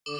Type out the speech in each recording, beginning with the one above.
Pisces.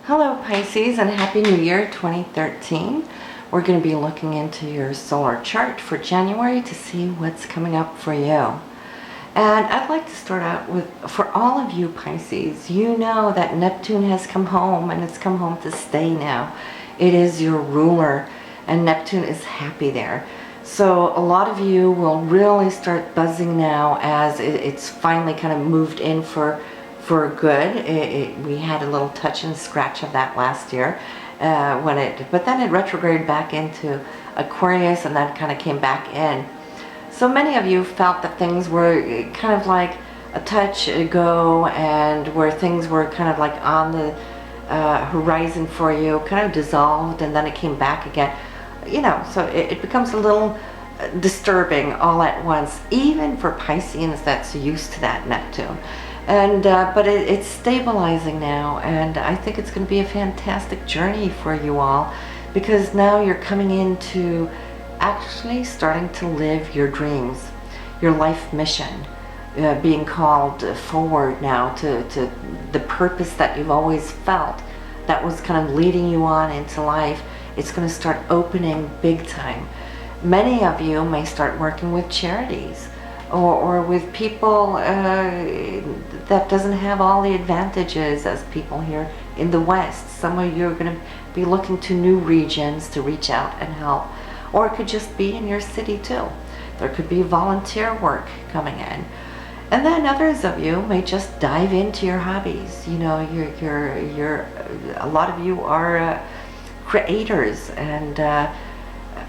Hello Pisces, and Happy New Year 2013. We're going to be looking into your solar chart for January to see what's coming up for you. And I'd like to start out with, for all of you Pisces, you know that Neptune has come home, and it's come home to stay now. It is your ruler, and Neptune is happy there. So a lot of you will really start buzzing now as it's finally kind of moved in for good. We had a little touch and scratch of that last year, but then it retrograded back into Aquarius and then kind of came back in. So many of you felt that things were kind of like a touch ago, and where things were kind of like on the horizon for you, kind of dissolved, and then it came back again. You know, so it becomes a little disturbing all at once, even for Pisceans that's used to that Neptune. And but it's stabilizing now, and I think it's going to be a fantastic journey for you all, because now you're coming into actually starting to live your dreams, your life mission, being called forward now to the purpose that you've always felt that was kind of leading you on into life. It's going to start opening big time. Many of you may start working with charities, or with people that doesn't have all the advantages as people here in the West. Some of you are going to be looking to new regions to reach out and help. Or it could just be in your city too. There could be volunteer work coming in. And then others of you may just dive into your hobbies. You know, a lot of you are creators and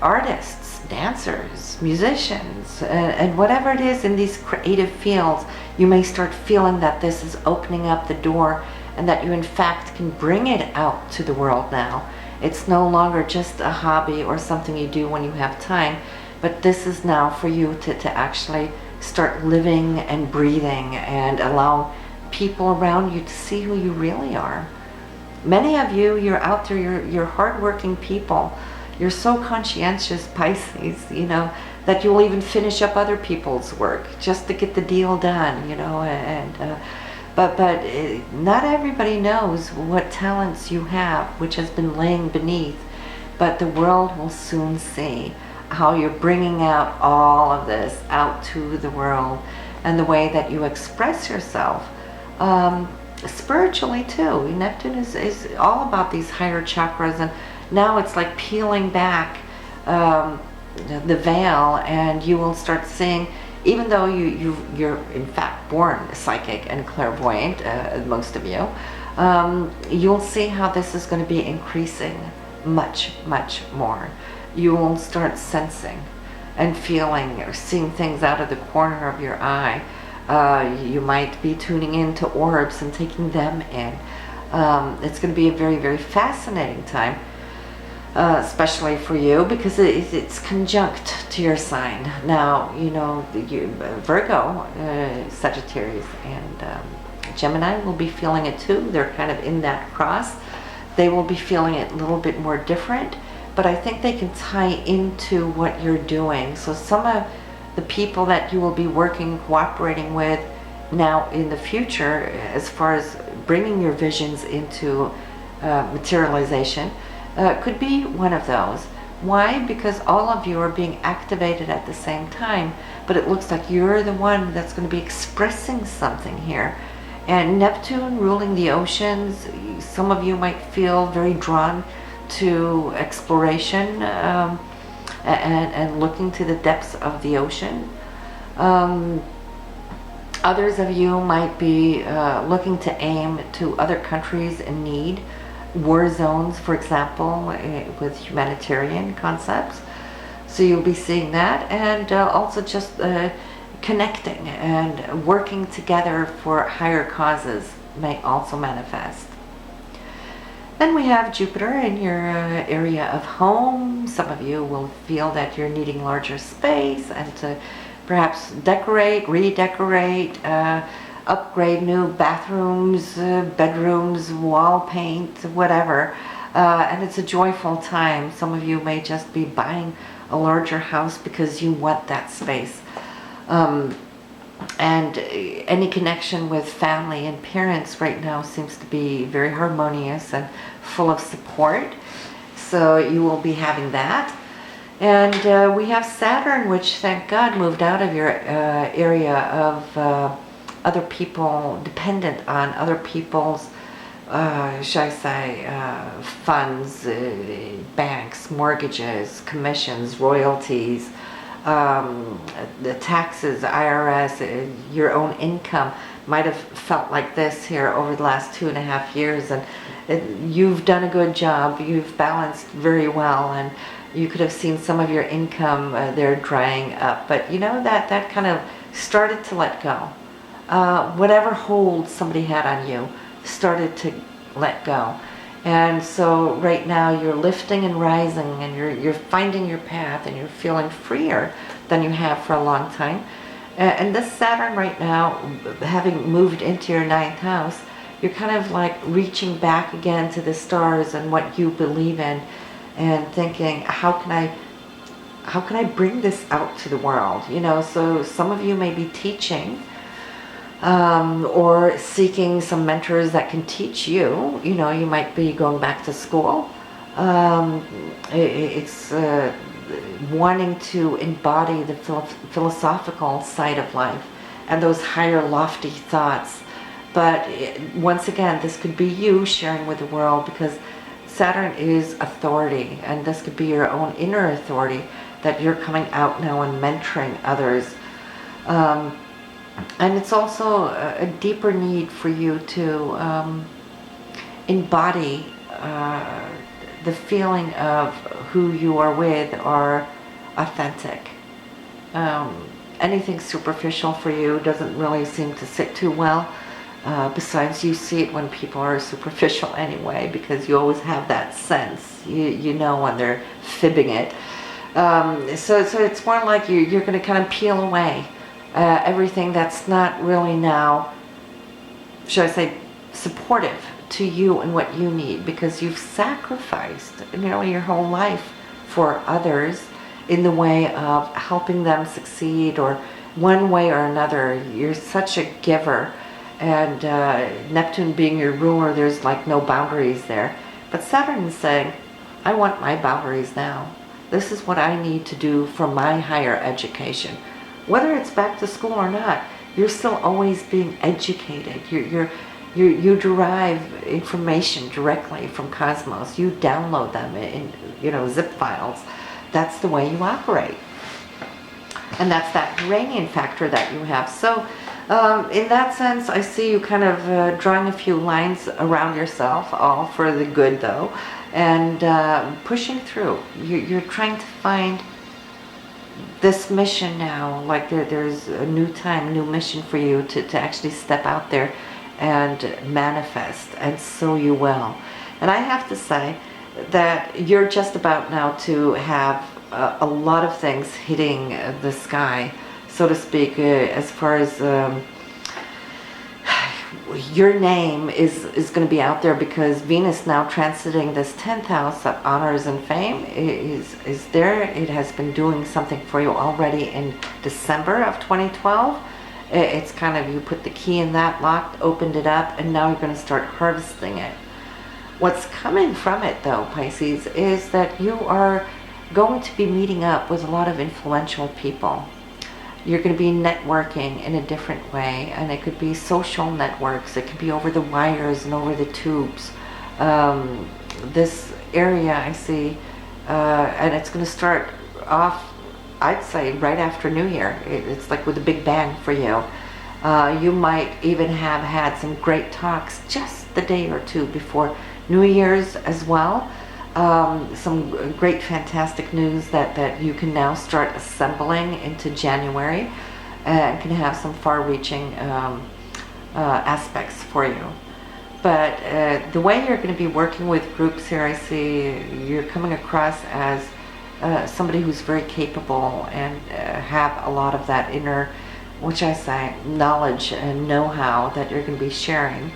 artists, dancers, musicians, and whatever it is in these creative fields. You may start feeling that this is opening up the door, and that you in fact can bring it out to the world now. It's no longer just a hobby or something you do when you have time, but this is now for you to actually start living and breathing and allow people around you to see who you really are. Many of you, you're out there, you're hardworking people. You're so conscientious, Pisces, you know, that you'll even finish up other people's work just to get the deal done, you know, but not everybody knows what talents you have, which has been laying beneath. But the world will soon see how you're bringing out all of this out to the world, and the way that you express yourself spiritually too. Neptune is all about these higher chakras, and now it's like peeling back the veil, and you will start seeing, even though you're in fact born psychic and clairvoyant, most of you, you'll see how this is going to be increasing much, much more. You will start sensing and feeling or seeing things out of the corner of your eye. You might be tuning into orbs and taking them in. It's going to be a very, very fascinating time. Especially for you, because it's conjunct to your sign. Now, you know, Virgo, Sagittarius, and Gemini will be feeling it too. They're kind of in that cross. They will be feeling it a little bit more different, but I think they can tie into what you're doing. So some of the people that you will be working, cooperating with now in the future, as far as bringing your visions into materialization, could be one of those. Why? Because all of you are being activated at the same time, but it looks like you're the one that's going to be expressing something here. And Neptune ruling the oceans, some of you might feel very drawn to exploration and looking to the depths of the ocean. Others of you might be looking to aim to other countries in need, war zones, for example, with humanitarian concepts. So you'll be seeing that, and also just connecting and working together for higher causes may also manifest. Then we have Jupiter in your area of home. Some of you will feel that you're needing larger space and to perhaps decorate, redecorate, upgrade new bathrooms, bedrooms, wall paint, whatever. And it's a joyful time. Some of you may just be buying a larger house because you want that space. And any connection with family and parents right now seems to be very harmonious and full of support. So you will be having that. And we have Saturn, which, thank God, moved out of your area of other people, dependent on other people's, shall I say, funds, banks, mortgages, commissions, royalties, the taxes, IRS, your own income. Might have felt like this here over the last 2.5 years, and you've done a good job. You've balanced very well, and you could have seen some of your income there drying up. But you know that kind of started to let go. Whatever hold somebody had on you started to let go. And so right now you're lifting and rising, and you're finding your path, and you're feeling freer than you have for a long time. And this Saturn right now, having moved into your 9th house, you're kind of like reaching back again to the stars and what you believe in, and thinking, how can I bring this out to the world? You know, so some of you may be teaching, or seeking some mentors that can teach you. You know, you might be going back to school. It's wanting to embody the philosophical side of life and those higher lofty thoughts. But once again, this could be you sharing with the world, because Saturn is authority, and this could be your own inner authority that you're coming out now and mentoring others. And it's also a deeper need for you to embody the feeling of who you are with are authentic. Anything superficial for you doesn't really seem to sit too well. Besides, you see it when people are superficial anyway, because you always have that sense. You know when they're fibbing it. So it's more like you're going to kind of peel away everything that's not really now, should I say, supportive to you and what you need, because you've sacrificed, you know, your whole life for others in the way of helping them succeed, or one way or another. You're such a giver, and Neptune being your ruler, there's like no boundaries there. But Saturn is saying, I want my boundaries now. This is what I need to do for my higher education. Whether it's back to school or not, you're still always being educated. You derive information directly from cosmos. You download them in, you know, zip files. That's the way you operate. And that's that Uranian factor that you have. So in that sense, I see you kind of drawing a few lines around yourself, all for the good though, and pushing through. You're trying to find this mission now, like there's a new time, new mission for you to actually step out there and manifest, and so you will. And I have to say that you're just about now to have a lot of things hitting the sky, so to speak, as far as your name is going to be out there, because Venus now transiting this 10th house of honors and fame is there. It has been doing something for you already in December of 2012. It's kind of, you put the key in that lock, opened it up, and now you're going to start harvesting it. What's coming from it though, Pisces, is that you are going to be meeting up with a lot of influential people. You're going to be networking in a different way, and it could be social networks. It could be over the wires and over the tubes. This area I see, and it's going to start off, I'd say, right after New Year. It's like with a big bang for you. You might even have had some great talks just the day or two before New Year's as well. Some great, fantastic news that you can now start assembling into January, and can have some far-reaching aspects for you. But the way you're going to be working with groups here, I see you're coming across as somebody who's very capable and have a lot of that inner, which I say, knowledge and know-how that you're going to be sharing.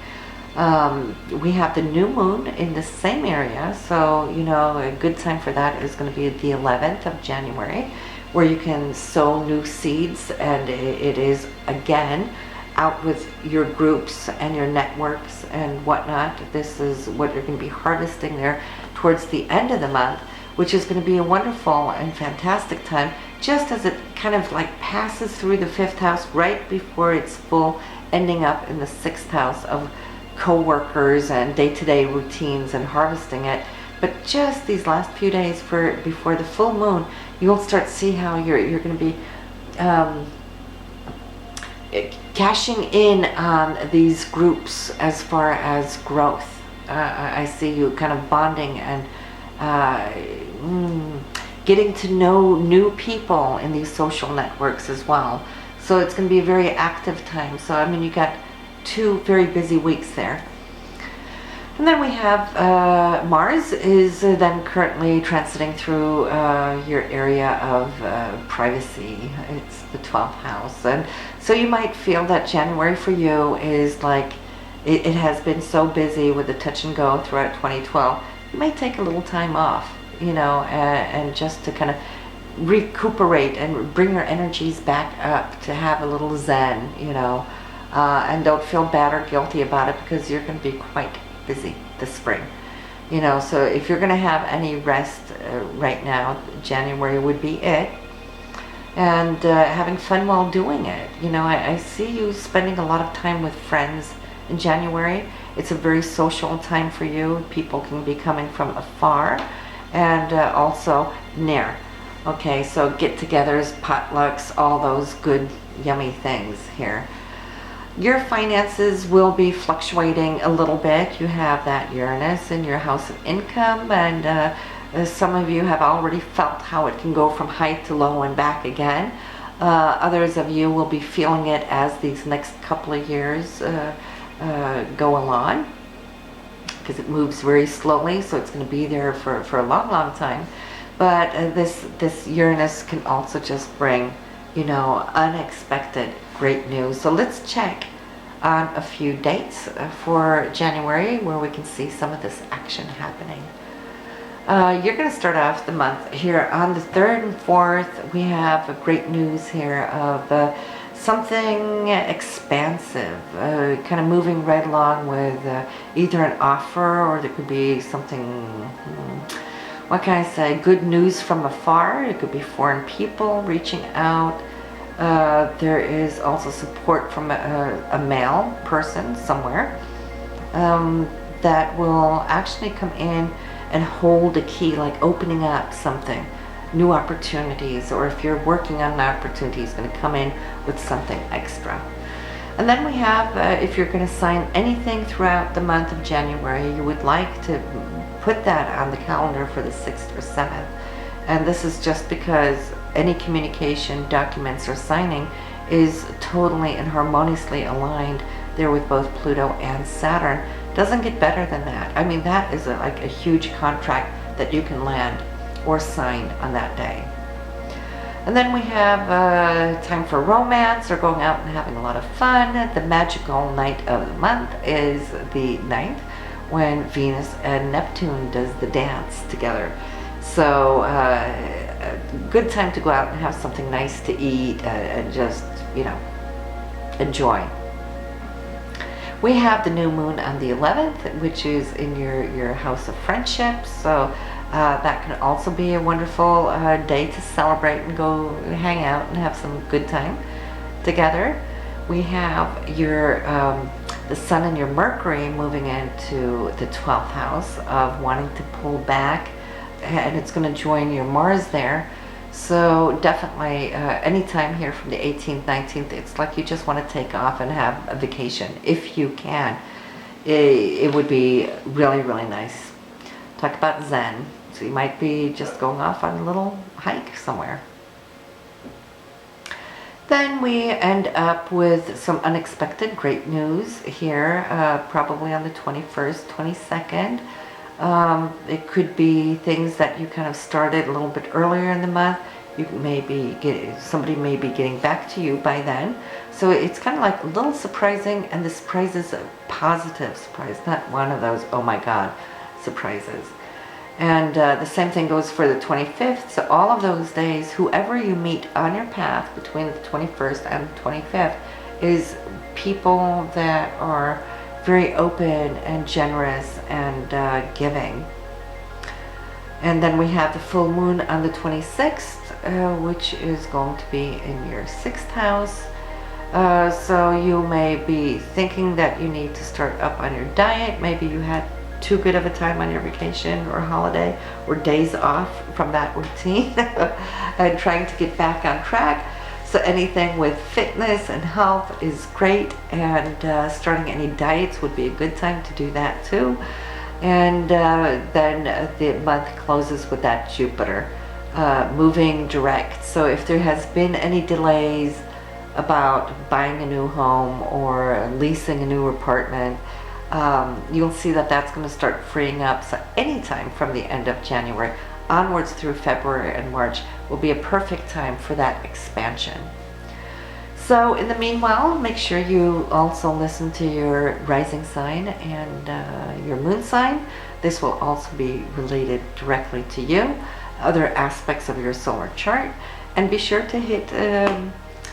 We have the new moon in the same area, so you know a good time for that is going to be the 11th of January, where you can sow new seeds, and it is again out with your groups and your networks and whatnot. This is what you're going to be harvesting there towards the end of the month, which is going to be a wonderful and fantastic time, just as it kind of like passes through the 5th house right before it's full, ending up in the 6th house of co-workers and day-to-day routines and harvesting it. But just these last few days before the full moon, you'll start to see how you're going to be cashing in on these groups as far as growth. I see you kind of bonding and getting to know new people in these social networks as well. So it's going to be a very active time. So I mean, you got 2 very busy weeks there. And then we have Mars is then currently transiting through your area of privacy. It's the 12th house. And so you might feel that January for you is like, it has been so busy with the touch and go throughout 2012. You might take a little time off, you know, and just to kind of recuperate and bring your energies back up, to have a little zen, you know. And don't feel bad or guilty about it, because you're going to be quite busy this spring, you know. So if you're going to have any rest right now, January would be it, and having fun while doing it. You know, I see you spending a lot of time with friends in January. It's a very social time for you. People can be coming from afar and also near. Okay, so get-togethers, potlucks, all those good yummy things here. Your finances will be fluctuating a little bit. You have that Uranus in your house of income, and some of you have already felt how it can go from high to low and back again. Others of you will be feeling it as these next couple of years go along, because it moves very slowly, so it's going to be there for a long time. But this Uranus can also just bring, you know, unexpected great news. So let's check on a few dates for January where we can see some of this action happening. You're going to start off the month here on the 3rd and 4th. We have great news here of something expansive, kind of moving right along with either an offer, or there could be something, what can I say, good news from afar. It could be foreign people reaching out. There is also support from a male person somewhere that will actually come in and hold a key, like opening up something, new opportunities, or if you're working on an opportunity, it's going to come in with something extra. And then we have, if you're going to sign anything throughout the month of January, you would like to put that on the calendar for the 6th or 7th. And this is just because any communication, documents, or signing is totally and harmoniously aligned there with both Pluto and Saturn. Doesn't get better than that. I mean, that is like a huge contract that you can land or sign on that day. And then we have time for romance or going out and having a lot of fun. The magical night of the month is the 9th, when Venus and Neptune does the dance together. So a good time to go out and have something nice to eat and just, you know, enjoy. We have the new moon on the 11th, which is in your house of friendships. So that can also be a wonderful day to celebrate and go hang out and have some good time together. We have your the Sun and your Mercury moving into the 12th house of wanting to pull back, and it's going to join your Mars there. So definitely anytime here from the 18th, 19th, it's like you just want to take off and have a vacation if you can. It would be really, really nice. Talk about Zen. So you might be just going off on a little hike somewhere. Then we end up with some unexpected great news here, probably on the 21st, 22nd. It could be things that you kind of started a little bit earlier in the month. somebody may be getting back to you by then. So it's kind of like a little surprising, and the surprise is a positive surprise, not one of those oh my god surprises. And the same thing goes for the 25th. So all of those days, whoever you meet on your path between the 21st and the 25th is people that are very open and generous and giving. And then we have the full moon on the 26th, which is going to be in your 6th house. So you may be thinking that you need to start up on your diet. Maybe you had too good of a time on your vacation or holiday or days off from that routine and trying to get back on track. So anything with fitness and health is great, and starting any diets would be a good time to do that too. And then the month closes with that Jupiter moving direct. So if there has been any delays about buying a new home or leasing a new apartment, you'll see that that's going to start freeing up. So anytime from the end of January onwards through February and March will be a perfect time for that expansion. So in the meanwhile, make sure you also listen to your rising sign and your moon sign. This will also be related directly to you, other aspects of your solar chart. And be sure to hit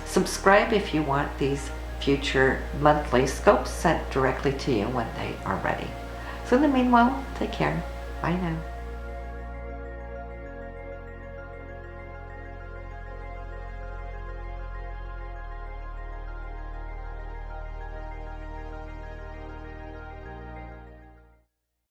subscribe if you want these future monthly scopes sent directly to you when they are ready. So in the meanwhile, take care. Bye now.